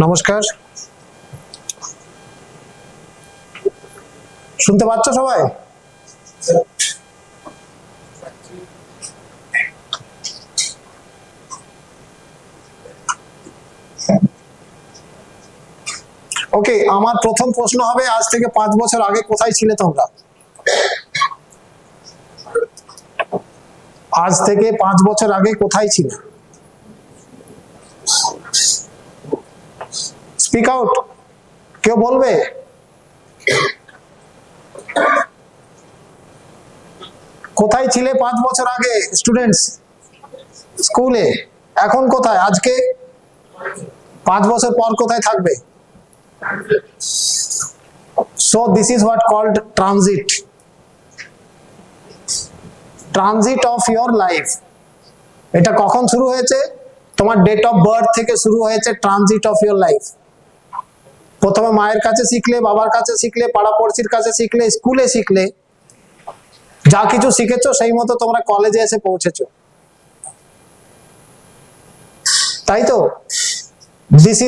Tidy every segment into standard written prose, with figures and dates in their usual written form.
নমস্কার, শুনতে পাচ্ছ সবাই? ওকে, আমার প্রথম প্রশ্ন হবে, আজ থেকে 5 বছর আগে কোথায় ছিলে তোমরা? আজ থেকে 5 বছর আগে কোথায় ছিলে? স্পিক আউট, কেউ বলবে? কোথায় ছিলে 5 বছর আগে? স্টুডেন্টস স্কুলে। এখন কোথায়? আজকে 5 বছর পর কোথায় থাকবে? So this is what called transit of your life. এটা কখন শুরু হয়েছে? তোমার ডেট অফ বার্থ থেকে শুরু হয়েছে ট্রানজিট অফ ইওর লাইফ। প্রথমে মায়ের কাছে শিখলে, বাবার কাছে শিখলে, পাড়াপড়শির কাছে শিখলে, স্কুলে শিখলে, যা কিছু শিখেছো সেই মতো তোমরা কলেজে এসে পৌঁছেছো, তাই তো? This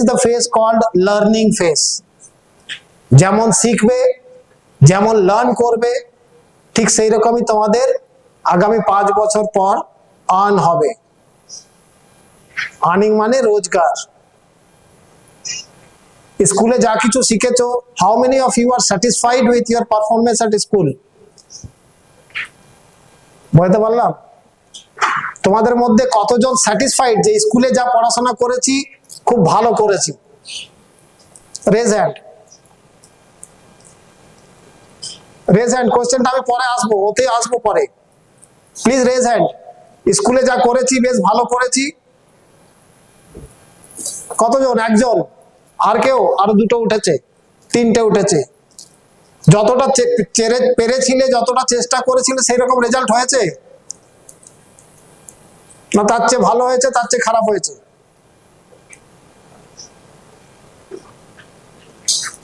is the phase called learning phase. যেমন শিখবে, যেমন লার্ন করবে, ঠিক সেই রকমই তোমাদের আগামী 5 বছর পর আর্ন হবে। আর্নিং মানে রোজগার। স্কুলে যা কিছু শিখেছো, how many of you are satisfied with your performance at school? বলতে পারলাম? তোমাদের মধ্যে কতজন স্যাটিসফাইড যে স্কুলে যা পড়াশোনা করেছি খুব ভালো করেছি? Raise hand. Raise hand. কোশ্চেনটা আমি পরে আসবো, ওতে আসবো পরে। Please raise hand. স্কুলে যা করেছি বেশ ভালো করেছি। কতজন? একজন। আর কেউ? আরো 2টো উঠেছে, 3টে উঠেছে। যতটা পেরেছিলে, যতটা চেষ্টা করেছিলে সেই রকম রেজাল্ট হয়েছে না তার চেয়ে ভালো হয়েছে, তার চেয়ে খারাপ হয়েছে?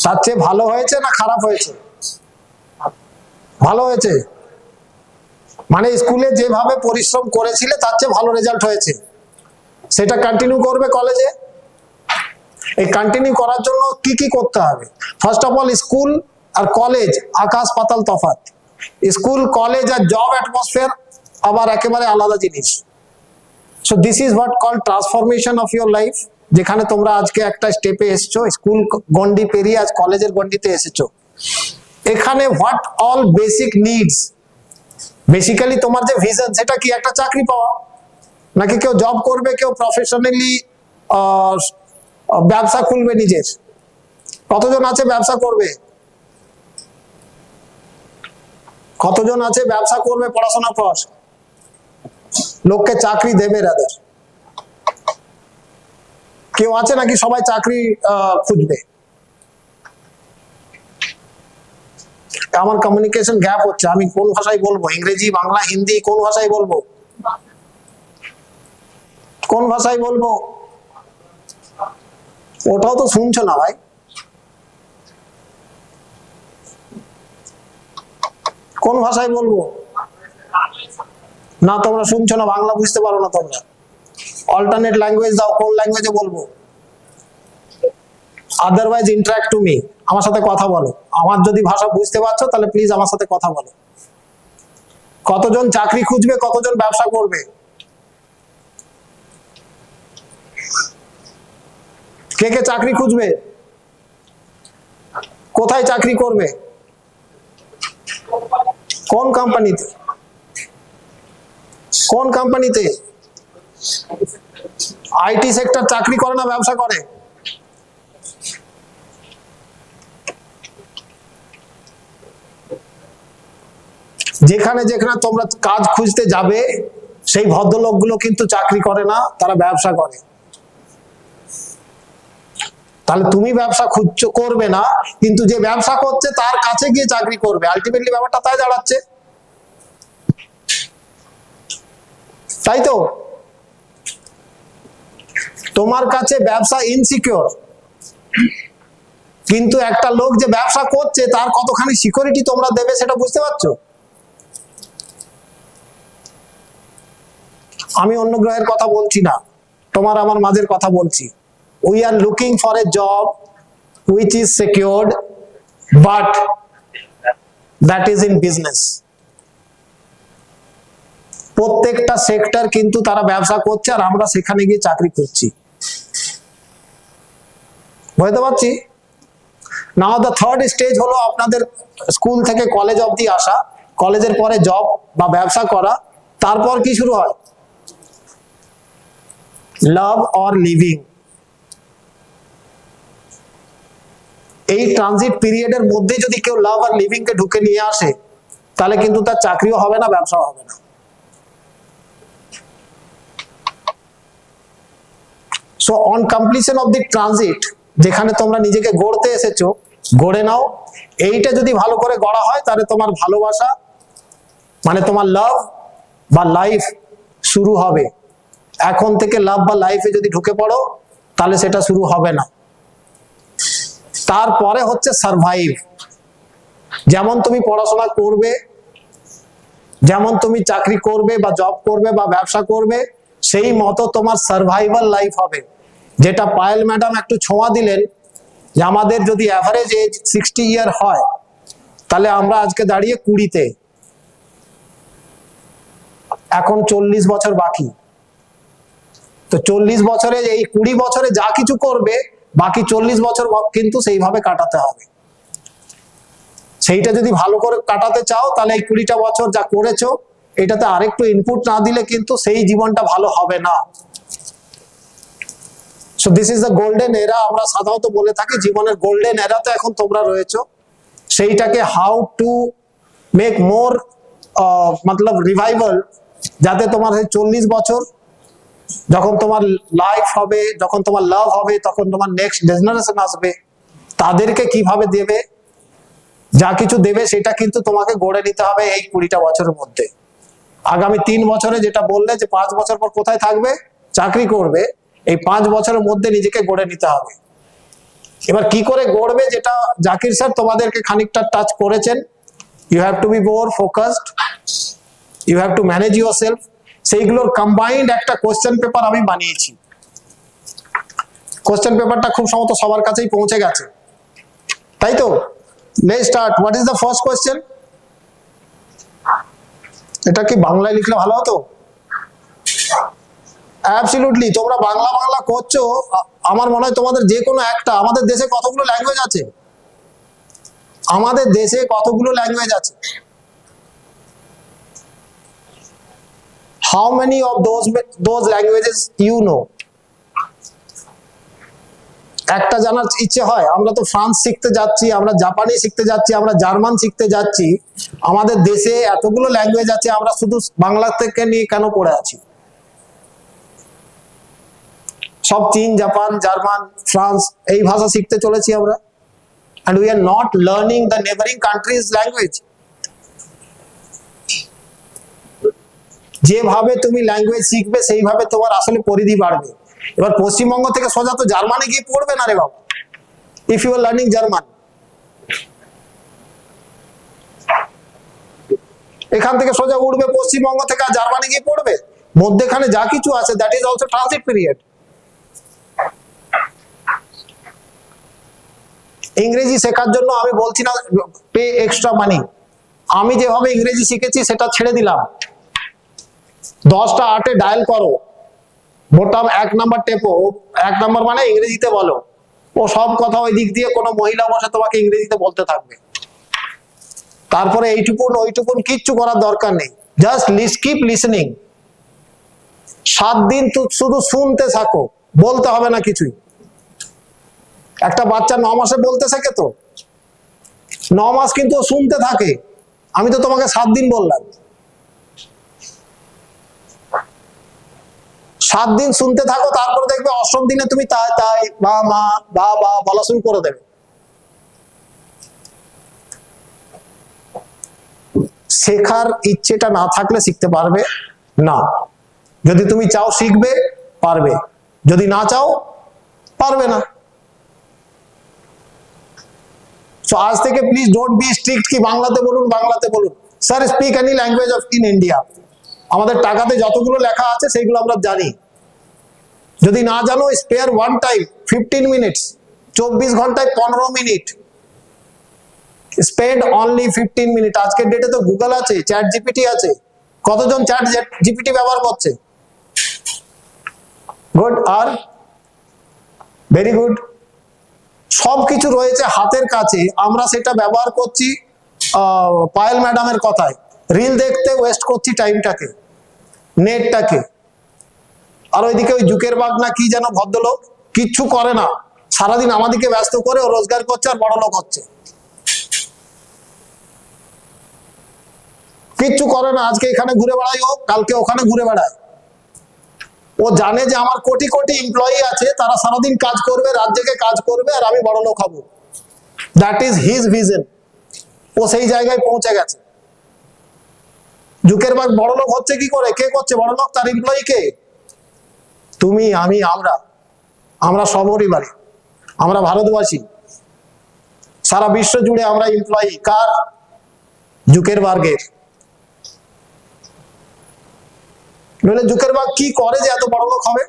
তার চেয়ে ভালো হয়েছে না খারাপ হয়েছে? ভালো হয়েছে। মানে স্কুলে যেভাবে পরিশ্রম করেছিলে তার চেয়ে ভালো রেজাল্ট হয়েছে। সেটা কন্টিনিউ করবে কলেজে। এই কন্টিনিউ করার জন্য কি কি করতে হবে? ফার্স্ট অফ অল, স্কুল আর কলেজ আকাশ পাতাল তফাৎ। স্কুল, কলেজ আর জব অ্যাটমসফিয়ার আবার একেবারে আলাদা জিনিস। So this is what called transformation of your life. যেখানে তোমরা আজকে একটা স্টেপে এসেছো, স্কুল গন্ডি পেরিয়ে আজ কলেজের গন্ডিতে এসেছো। এখানে what all basic needs, basically তোমার যে ভিশন সেটা কি? একটা চাকরি পাওয়া, নাকি কেউ জব করবে, কেউ প্রফেশনালি ব্যবসা খুলবে নিজের? কতজন আছে ব্যবসা করবে? কতজন আছে ব্যবসা করবে পড়াশোনার পর? লোককে চাকরি দেবে রাদার? কেউ আছে নাকি সবাই চাকরি খুঁজবে? আমার কমিউনিকেশন গ্যাপ হচ্ছে। আমি কোন ভাষায় বলবো? ইংরেজি, বাংলা, হিন্দি? কোন ভাষায় বলবো? কোন ভাষায় বলবো? ওটাও তো শুনছো না ভাই। কোন ভাষায় বলবো? না, তোমরা শুনছো না, বাংলা বুঝতে পারো না তোমরা। অল্টারনেট ল্যাঙ্গুয়েজ দাও, কোন ল্যাঙ্গুয়েজে বলবো? আদারওয়াইজ ইন্টারঅ্যাক্ট টু মি, আমার সাথে কথা বলো। আমার যদি ভাষা বুঝতে পারছো তাহলে প্লিজ আমার সাথে কথা বলো। কতজন চাকরি খুঁজবে, কতজন ব্যবসা করবে? কে কে চাকরি খুঁজবে? কোথায় চাকরি করবে? কোন কোম্পানিতে? কোন কোম্পানিতে? আইটি সেক্টর চাকরি করে না ব্যবসা করে? যেখানে যেখানে তোমরা কাজ খুঁজতে যাবে সেই ভদ্রলোকগুলো কিন্তু চাকরি করে না, তারা ব্যবসা করে। তাহলে তুমি ব্যবসা খুঁজছো, করবে না, কিন্তু যে ব্যবসা করছে তার কাছে গিয়ে চাকরি করবে। আলটিমেটলি ব্যাপারটা তাই দাঁড়াচ্ছে, তাই তো? তোমার কাছে ব্যবসা ইনসিকিউর, কিন্তু একটা লোক যে ব্যবসা করছে তার কতখানি সিকিউরিটি তোমরা দেবে সেটা বুঝতে পারছো? আমি অন্য গ্রহের কথা বলছি না, তোমার আমার মাঝের কথা বলছি। we are looking for a job which is secured, but that is in business. প্রত্যেকটা সেক্টর কিন্তু তারা ব্যবসা করছে আর আমরা সেখানে গিয়ে চাকরি করছি। বুঝতে পারছি? নাও দ্য থার্ড স্টেজ হলো আপনাদের স্কুল থেকে কলেজ অবধি আসা, কলেজের পরে জব বা ব্যবসা করা, তারপর কি শুরু হয়? লাভ অর লিভিং। এই ট্রানজিট পিরিয়ডের মধ্যে যদি কেউ লাভ আর লিভিং কে ঢুকে নিয়ে আসে তাহলে কিন্তু তার চাকরিও হবে না, ব্যবসাও হবে না। So on completion of the transit, যেখানে তোমরা নিজেকে গড়তে এসেছো, গড়ে নাও। এইটা যদি ভালো করে গড়া হয় তাহলে তোমার ভালোবাসা মানে তোমার লাভ বা লাইফ শুরু হবে। এখন থেকে লাভ বা লাইফে যদি ঢুকে পড়ো তাহলে সেটা শুরু হবে না। তারপরে হচ্ছে সারভাইভ। যেমন তুমি পড়াশোনা করবে, যেমন তুমি চাকরি করবে বা জব করবে বা ব্যবসা করবে, সেই মতো তোমার সারভাইভাল লাইফ হবে। যেটা পায়েল ম্যাডাম একটু ছোঁয়া দিলেন যে আমাদের যদি অ্যাভারেজ এজ 60 ইয়ার হয় তাহলে আমরা আজকে দাঁড়িয়ে 20-তে, এখন 40 বছর বাকি। তো 40 বছরে এই 20 বছরে যা কিছু করবে বাকি 40 বছর কিন্তু সেইভাবে কাটাতে হবে। সেইটা যদি ভালো করে কাটাতে চাও তাহলে এই 20টা বছর যা করেছো এটাতে আরেকটু ইনপুট না দিলে কিন্তু সেই জীবনটা ভালো হবে না। So this is the golden এরা। আমরা সাধারণত বলে থাকি জীবনের গোল্ডেন এরাতে এখন তোমরা রয়েছো। সেইটাকে how to make more Matlab revival, যাতে তোমার 40 বছর যখন তোমার লাইফ হবে, যখন তোমার লাভ হবে, তখন তোমার নেক্সট জেনারেশন আসবে, তাদেরকে কিভাবে দেবে, যা কিছু দেবে সেটা কিন্তু তোমাকে গড়ে নিতে হবে এই 20টা বছরের মধ্যে। আগামী 3 বছরে যেটা বললে যে 5 বছর পর কোথায় থাকবে, চাকরি করবে, এই 5 বছরের মধ্যে নিজেকে গড়ে নিতে হবে। এবার কি করে গড়বে, যেটা জাকির স্যার তোমাদেরকে খানিকটা টাচ করেছেন। You have to be more focused, you have to manage yourself. সেইগুলোর কম্বাইন্ড একটা কোশ্চেন পেপার আমি বানিয়েছি। কোশ্চেন পেপারটা খুব সম্ভবত সবার কাছেই পৌঁছে গেছে, তাই তো? Let's start. What is the first question? এটা কি বাংলায় লিখলে ভালো হতো? অ্যাবসলিউটলি। তোমরা বাংলা বাংলা করছো, আমার মনে হয় তোমাদের যে কোনো একটা, আমাদের দেশে কতগুলো ল্যাঙ্গুয়েজ আছে? আমাদের দেশে কতগুলো ল্যাঙ্গুয়েজ আছে? How many of those languages you know? একটা জানার ইচ্ছে হয়। আমরা তো ফ্রান্স শিখতে যাচ্ছি, আমরা জাপানি শিখতে যাচ্ছি, আমরা জার্মান শিখতে যাচ্ছি। আমাদের দেশে এতগুলো ল্যাঙ্গুয়েজ আছে, আমরা শুধু বাংলা থেকে নিয়ে কেন পড়ে আছি? সব চীন, জাপান, জার্মান, ফ্রান্স এই ভাষা শিখতে চলেছি আমরা, and we are not learning the neighboring countries language. যেভাবে তুমি ল্যাঙ্গুয়েজ শিখবে সেইভাবে তোমার আসলে পরিধি বাড়বে। এবার পশ্চিমবঙ্গ থেকে সোজা তো জার্মানি গিয়ে পড়বে না রে বাবা। If you are learning German, এখান থেকে সোজা উঠবে পশ্চিমবঙ্গ থেকে আর জার্মানি গিয়ে পড়বে। মধ্যখানে যা কিছু আছে that is also transit period. ইংরেজি শেখার জন্য আমি বলছি না পে এক্সট্রা মানি। আমি যেভাবে ইংরেজি শিখেছি সেটা ছেড়ে দিলাম। 10টা 8-এ ডায়াল করো, বোতাম 1 নাম্বার টেপো, 1 নাম্বার মানে ইংরেজিতে বলো। ও সব কথা ওই দিক দিয়ে কোনো মহিলা বসে তোমাকে ইংরেজিতে বলতে থাকবে। তারপরে এইটুকুন ওইটুকুন কিচ্ছু করার দরকার নেই, জাস্ট কিপ লিসেনিং। 7 দিন তো শুধু শুনতে থাকো, বলতে হবে না কিছুই। একটা বাচ্চা 9 মাসে বলতে শেখে, তো 9 মাস কিন্তু শুনতে থাকে। আমি তো তোমাকে 7 দিন বললাম। 7 দিন শুনতে থাকো, তারপর দেখবে 8ম দিনে তুমি তাই তাই বা মা বা বা বলা শুরু করে দেবে। শেখার ইচ্ছেটা না থাকলে শিখতে পারবে না। যদি তুমি চাও শিখবে, পারবে। যদি না চাও, পারবে না। সো আজ থেকে প্লিজ ডোন্ট বি স্ট্রিক্ট কি বাংলাতে বলুন, বাংলাতে বলুন। Sir speak any language of in India. আমাদের টাকাতে যতগুলো লেখা আছে সেইগুলো আমরা জানি। যদি না জানো, স্পেয়ার ওয়ান টাইম 15 মিনিটস, 24 ঘন্টায় 15 মিনিট, স্পেন্ড অনলি 15 মিনিট। আজকের ডেটে তো গুগল আছে, চ্যাট জিপিটি আছে, কতজন চ্যাট জিপিটি ব্যবহার করছে? Good, are very good. সবকিছু রয়েছে হাতের কাছে, আমরা সেটা ব্যবহার করছি পায়েল ম্যাডামের কথায়, রিল দেখতে ওয়েস্ট করছি টাইমটাকে, নেটটাকে। আর ওইদিকে ওই জুকেরবার্গ না কি যেন ভদ্রলোক, কিচ্ছু করে না, সারাদিন আমাদেরকে ব্যস্ত করে ও রোজগার করছে আর বড় লোক হচ্ছে, কিচ্ছু করে না। আজকে এখানে ঘুরে বেড়ায় ও, কালকে ওখানে ঘুরে বেড়ায়। ও জানে যে আমার কোটি কোটি এমপ্লয়ি আছে, তারা সারাদিন কাজ করবে, রাজ্যকে কাজ করবে, আর আমি বড় লোক হব। That is his vision. ও সেই জায়গায় পৌঁছে গেছে। জুকেরবার্গ বড় লোক হচ্ছে কি করে? কে করছে বড় লোক? তার এমপ্লয়ি কে? তুমি, আমি, আমরা সপরিবারে, আমরা ভারতবাসী, সারা বিশ্ব জুড়ে আমরা এমপ্লয়ি কার? জুকেরবার্গের। নইলে জুকেরবার্গ কি করে যে এত বড় লোক হবে?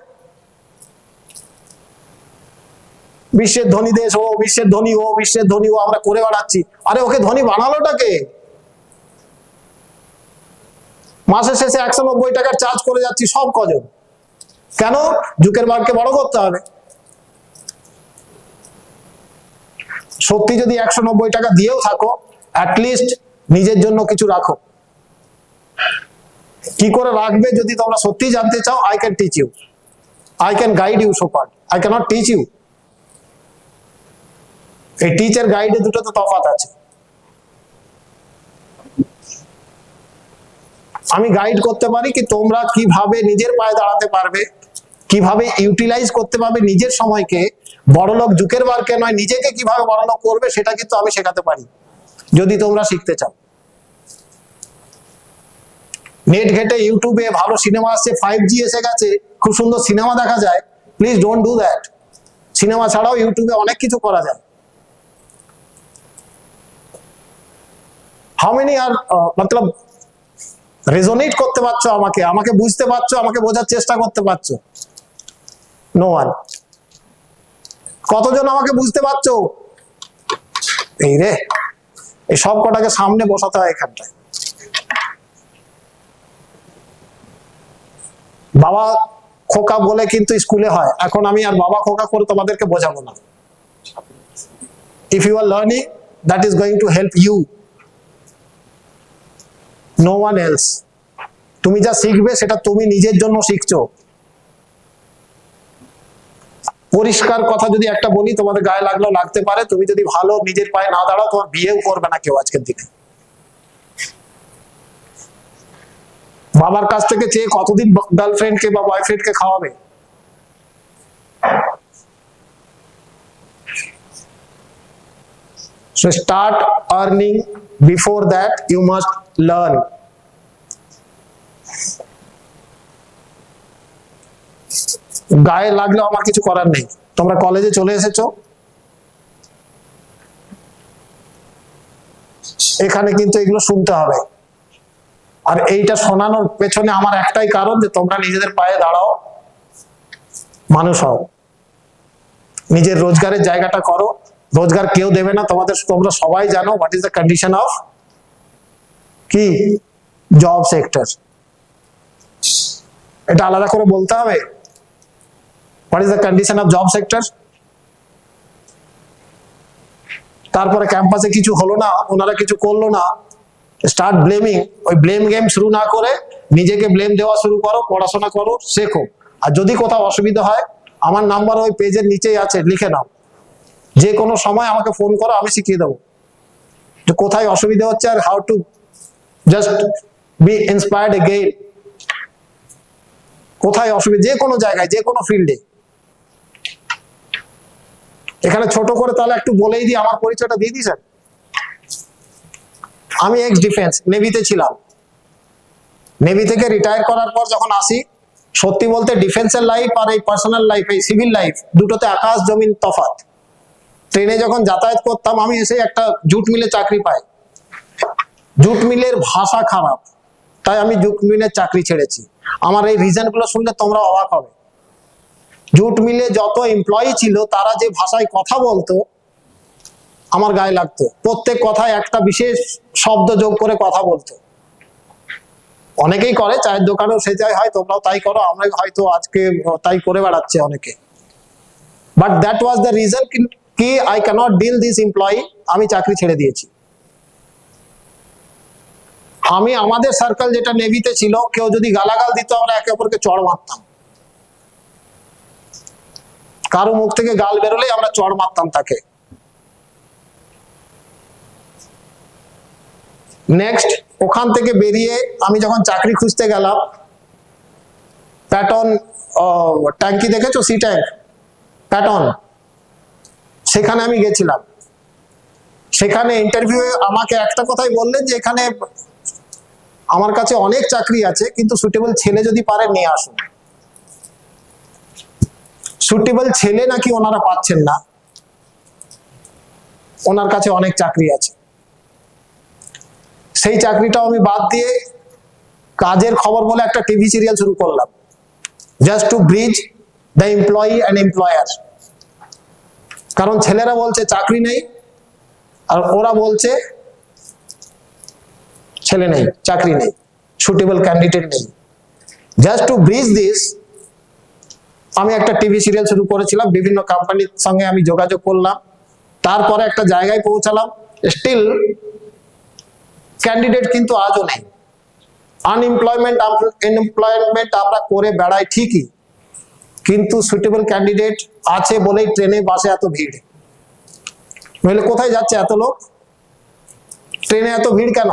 বিশ্বের ধনী দেশ ও, বিশ্বের ধনী ও, বিশ্বের ধনী ও, আমরা করে বেড়াচ্ছি। আরে ওকে ধনী বানালোটাকে? মাসের শেষে 190 টাকার চার্জ করে যাচ্ছি সব কজন। কেন? জুকেরবার্গকে বড় করতে হবে। সত্যি যদি 190 টাকা দিয়েও থাকো, অ্যাটলিস্ট নিজের জন্য কিছু রাখো। কি করে রাখবে যদি তোমরা সত্যি জানতে চাও, I can teach you, I can guide you so far, I can't teach you. এই টিচার গাইডে দুটোতে তফাৎ আছে। আমি গাইড করতে পারি কি তোমরা কিভাবে নিজের পায়ে দাঁড়াতে পারবে, কিভাবে ইউটিলাইজ করতে পারবে নিজের সময়কে, বড়লোক জুকেরবার্গকে নয়, নিজেকে কিভাবে বড়লোক করবে সেটা কিন্তু আমি শেখাতে পারি, যদি তোমরা শিখতে চাও। নেট ঘেটে ইউটিউবে ভালো সিনেমা আসছে, 5G এসে গেছে, খুব সুন্দর সিনেমা দেখা যায়। Please don't do that. Cinema ছাড়াও ইউটিউবে অনেক কিছু করা যায়। হাউ মেনি আর মতলব রেজোনেট করতে পারছো আমাকে, আমাকে বুঝতে পারছো, আমাকে বোঝার চেষ্টা করতে পারছো? No one. কতজন আমাকে বুঝতে পারছো? এই রে, এই সব কটাকে সামনে বসাতে হয় এখানটায়। বাবা খোকা বলে কিন্তু স্কুলে হয়, এখন আমি আর বাবা খোকা করে তোমাদেরকে বোঝাবো না। If you are learning, that is going to help you, no one else. তুমি যা শিখবে সেটা তুমি নিজের জন্য শিখছো। পরিষ্কার কথা যদি একটা বলি, তোমাদের গায়ে লাগলেও লাগতে পারে, তুমি যদি ভালো নিজের পায়ে না দাঁড়াও, তোমার বিয়েও করবে না কেউ আজকের দিনে। বাবার কাছ থেকে চেয়ে কতদিন গার্লফ্রেন্ডকে বা বয়ফ্রেন্ডকে খাওয়াবে? So start earning, before that you must learn. গায়ে লাগলেও আমার কিছু করার নেই। তোমরা কলেজে চলে এসেছো, এখানে কিন্তু এগুলো শুনতে হবে। আর এইটা শোনানোর পেছনে আমার একটাই কারণ, যে তোমরা নিজেদের পায়ে দাঁড়াও, মানুষ হও, নিজের রোজগারের জায়গাটা করো। রোজগার কেউ দেবে না তোমাদের, তোমরা সবাই জানো what is the condition of কি জব সেক্টর। এটা আলাদা করে বলতে হবে, what is the condition of job sector. তারপরে ক্যাম্পাসে কিছু হলো না, ওনারা কিছু করলো না, স্টার্ট ব্লেমিং। ওই ব্লেম গেম শুরু না করে নিজেকে ব্লেম দেওয়া শুরু করো, পড়াশোনা করো, শেখো। আর যদি কোথাও অসুবিধা হয়, আমার নাম্বার ওই পেজের নিচেই আছে, লিখে নাও। যে কোনো সময় আমাকে ফোন করো, আমি শিখিয়ে দেবো যে কোথায় অসুবিধা হচ্ছে, আর how to just be inspired again. কোথায় অসুবিধা, যে কোনো জায়গায়, যে কোনো ফিল্ডে। এখানে ছোট করে তাহলে একটু বলেই দিই, আমার পরিচয়টা দিয়ে দিই স্যার। আমি এক্স ডিফেন্স, নেভিতে ছিলাম। নেভি থেকে রিটায়ার করার পর যখন আসি, সত্যি বলতে ডিফেন্সের লাইফ আর এই পার্সোনাল লাইফ, এই সিভিল লাইফ, দুটোতে আকাশ জমিন তফাৎ। ট্রেনে যখন যাতায়াত করতাম, আমি এসে একটা জুট মিলে চাকরি পাই। জুট মিলের ভাষা খারাপ, তাই আমি জুট মিলের চাকরি ছেড়েছি। আমার এই রিজনগুলো শুনলে তোমরা অবাক হবে। জুট মিলে যত এমপ্লয়ি ছিল তারা যে ভাষায় কথা বলতো আমার গায়ে লাগতো। প্রত্যেক কথায় একটা বিশেষ শব্দ যোগ করে কথা বলতো। অনেকেই করে, চায়ের দোকানেও সেটাই হয়, তোমরাও তাই করো, আমরা হয়তো আজকে তাই করে বেড়াচ্ছে অনেকে। But that was the reason কি I cannot deal this employee, আমি চাকরি ছেড়ে দিয়েছি। আমি আমাদের সার্কেল যেটা নেভিতে ছিল, কেউ যদি গালাগাল দিত আমরা একে অপরকে চড় মারতাম। কারো মুখ থেকে গাল বেরোলেই আমরা চড় মারতাম তাকে। নেক্সট, ওখান থেকে বেরিয়ে আমি যখন চাকরি খুঁজতে গেলাম, প্যাটন ট্যাঙ্কি দেখেছো, সি ট্যাঙ্ক প্যাটন, সেখানে আমি গেছিলাম। সেখানে ইন্টারভিউ আমাকে একটা কথাই বললেন যে এখানে আমার কাছে অনেক চাকরি আছে, কিন্তু সুটেবল ছেলে যদি পারে নিয়ে আসুন। সুটেবল ছেলে নাকি ওনারা পাচ্ছেন না, ওনার কাছে অনেক চাকরি আছে। সেই চাকরিটাও আমি বাদ দিয়ে কাজের খবর বলে একটা টিভি সিরিয়াল শুরু করলাম, just two bridge the employee and employer. কারণ ছেলেরা বলছে চাকরি নেই, আর ওরা বলছে ছেলে নেই, চাকরি নেই, সুটেবল ক্যান্ডিডেট নেই। জাস্ট টু ব্রিজ দিস আমি একটা টিভি সিরিয়াল শুরু করেছিলাম, বিভিন্ন কোম্পানির সঙ্গে আমি যোগাযোগ করলাম, তারপরে একটা জায়গায় পৌঁছালাম। স্টিল ক্যান্ডিডেট কিন্তু আজও নেই। আনএমপ্লয়মেন্ট আমরা করে বেড়াই ঠিকই, কিন্তু সুটেবল ক্যান্ডিডেট আছে বলেই ট্রেনে বাসে এত ভিড়। নইলে কোথায় যাচ্ছে এত লোক? ট্রেনে এত ভিড় কেন,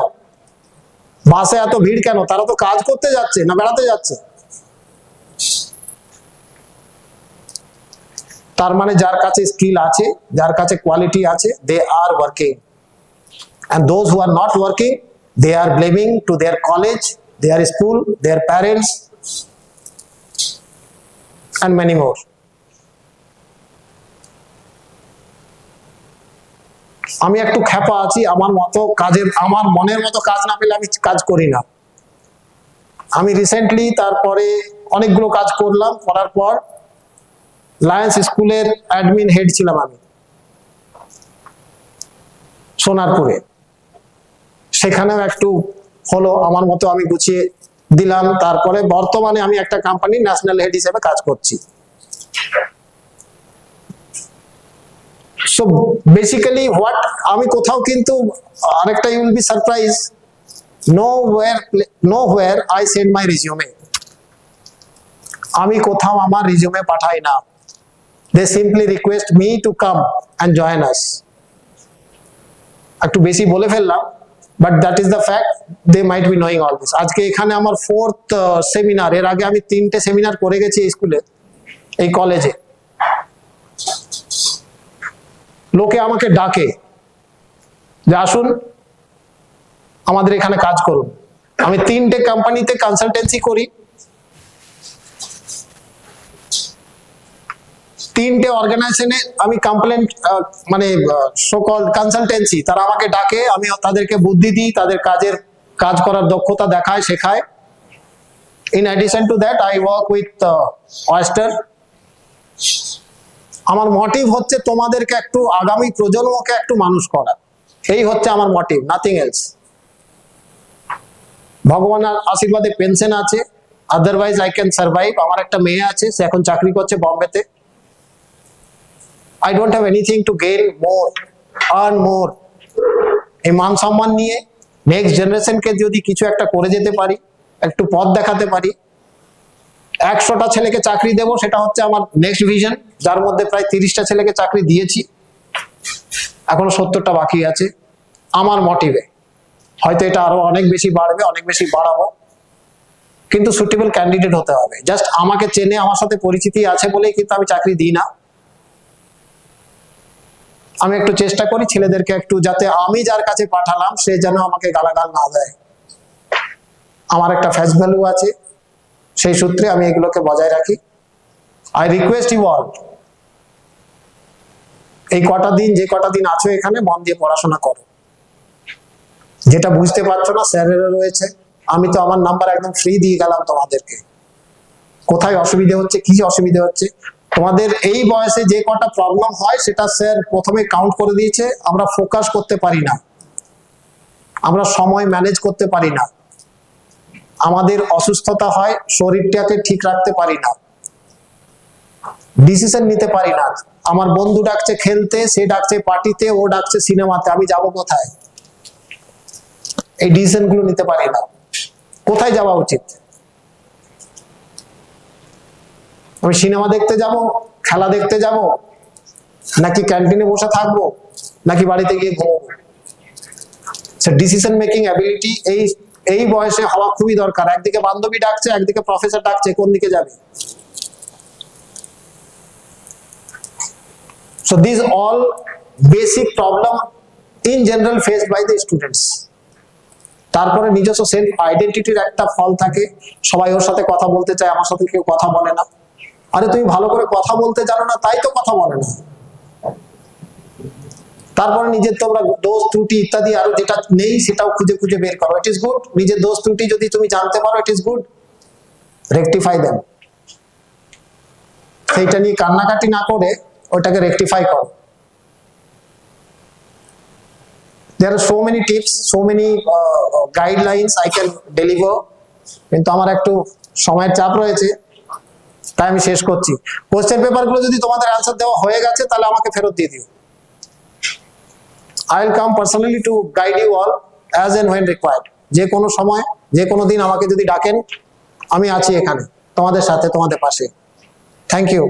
বাসে এত ভিড় কেন? তারা তো কাজ করতে যাচ্ছে না বেড়াতে যাচ্ছে। তার মানে যার কাছে স্কিল আছে, যার কাছে কোয়ালিটি আছে, they are working, and those who are not working, they are blaming to their college, their school, their parents and many more. আমি একটু খ্যাপা আছি, আমার মতো কাজের, আমার মনের মতো কাজ না পেলে আমি কাজ করি না। আমি রিসেন্টলি তারপরে অনেকগুলো কাজ করলাম, করার পর লায়ন্স স্কুলের অ্যাডমিন হেড ছিলাম আমি সোনারপুরে। সেখানেও একটু হলো, আমার মতো আমি গুছিয়ে দিলাম। তারপরে বর্তমানে আমি একটা কোম্পানি ন্যাশনাল হেড হিসেবে কাজ করছি। সো বেসিক্যালি হোয়াট, আমি কোথাও কিন্তু আরেকটা, you will be surprise, nowhere I send my resume, আমি কোথাও আমার রিজিউমে পাঠাই না। They simply request me to come and join us. একটু বেশি বলে ফেললাম, but that is the fact, they might be knowing all this. আজকে এখানে আমার 4th সেমিনার, এর আগে আমি 3টে সেমিনার করে গেছি এই স্কুলে, এই কলেজে। লোকে আমাকে ডাকে যে আসুন আমাদের এখানে কাজ করুন। আমি 3টে কোম্পানিতে কনসালটেন্সি করি, 3টে অর্গানাইজেশনে আমি কমপ্লেন্ট মানে সকল কনসালটেন্সি, তারা আমাকে ডাকে, আমি তাদেরকে বুদ্ধি দিই, তাদের কাজ করার দক্ষতা দেখায়, শেখায়। In addition to that I work with oyster. আমার মোটিভ হচ্ছে তোমাদেরকে একটু, আগামী প্রজন্মকে একটু মানুষ করা, এই হচ্ছে আমার মোটিভ, নাথিং এলস। ভগবানের আশীর্বাদে পেনশন আছে, আদারওয়াইজ আই ক্যান সার্ভাইভ। আমার একটা মেয়ে আছে, সে এখন চাকরি করছে বম্বেতে। I don't have anything to gain more, earn more. এই মান সম্মান নিয়ে নেক্সট জেনারেশনকে যদি কিছু একটা করে যেতে পারি, একটু পথ দেখাতে পারি, 100টা ছেলেকে চাকরি দেব, সেটা হচ্ছে আমার নেক্সট ভিশন, যার মধ্যে প্রায় 30টা ছেলেকে চাকরি দিয়েছি, এখনো 70টা বাকি আছে আমার মোটিভে। হয়তো এটা আরো অনেক বেশি বাড়বে, অনেক বেশি বাড়াবো, কিন্তু সুটেবল ক্যান্ডিডেট হতে হবে। জাস্ট আমাকে চেনে, আমার সাথে পরিচিতি আছে বলেই কিন্তু আমি চাকরি দিই না। আমি একটু চেষ্টা করি ছেলেদেরকে একটু, যাতে আমি যার কাছে পাঠালাম সে যেন আমাকে গালাগাল না দেয়। আমার একটা ফেস ভ্যালু আছে, সেই সূত্রে আমি এগুলোকে বজায় রাখি। আই রিকোয়েস্ট ইউ অল, এই যে কটা দিন আছো এখানে, মন দিয়ে পড়াশোনা করো। যেটা বুঝতে পারছো না, স্যারেরা রয়েছে, আমি তো আমার নাম্বার একদম ফ্রি দিয়ে গেলাম তোমাদেরকে। কোথায় অসুবিধে হচ্ছে, কি অসুবিধে হচ্ছে, তোমাদের এই বয়সে যে কটা প্রবলেম হয় সেটা স্যার প্রথমে কাউন্ট করে দিয়েছে। আমরা ফোকাস করতে পারি না, আমরা সময় ম্যানেজ করতে পারি না, আমাদের অসুস্থতা হয়, শরীরটাকে ঠিক রাখতে পারি না, ডিসিশন নিতে পারি না। আমার বন্ধু ডাকছে খেলতে, সে ডাকছে পার্টিতে, ও ডাকছে সিনেমাতে, আমি যাব কোথায়? এই ডিসিশন গুলো নিতে পারি না। কোথায় যাওয়া উচিত? আমি সিনেমা দেখতে যাব, খেলা দেখতে যাব, নাকি ক্যান্টিনে বসে থাকবো, নাকি বাড়িতে গিয়ে ঘুমবো? ডিসিশন মেকিং অ্যাবিলিটি এই বয়সে হওয়া খুবই দরকার। একদিকে বান্ধবী ডাকছে, একদিকে প্রফেসর ডাকছে, কোন দিকে যাবে? So these all basic problem in general faced by the students. তারপরে নিজস্ব সেলফ আইডেন্টিটির একটা ফল থাকে, সবাই ওর সাথে কথা বলতে চায়, আমার সাথে কেউ কথা বলে না। আরে তুমি ভালো করে কথা বলতে জানো না, তাই তো কথা বলে না। তারপরে নিজের তোমরা দোষ ত্রুটি ইত্যাদি আরো যেটা নেই সেটাও খুঁজে খুঁজে বের করো। It is good. নিজের দোষ ত্রুটি যদি তুমি জানতে পারো, it is good, rectify them. সেইটা নিয়ে কান্নাকাটি না করে ওটাকে রেকটিফাই করো। There are so many tips, so many guidelines I can deliver, কিন্তু আমার একটু সময়ের চাপ রয়েছে, তাই আমি শেষ করছি। কোশ্চেন পেপারগুলো যদি তোমাদের অ্যানসার দেওয়া হয়ে গেছে তাহলে আমাকে ফেরত দিয়ে দিও। I will come personally to guide you all as and when required. যে কোনো সময়, যে কোনো দিন আমাকে যদি ডাকেন, আমি আছি এখানে তোমাদের সাথে, তোমাদের পাশে। Thank you.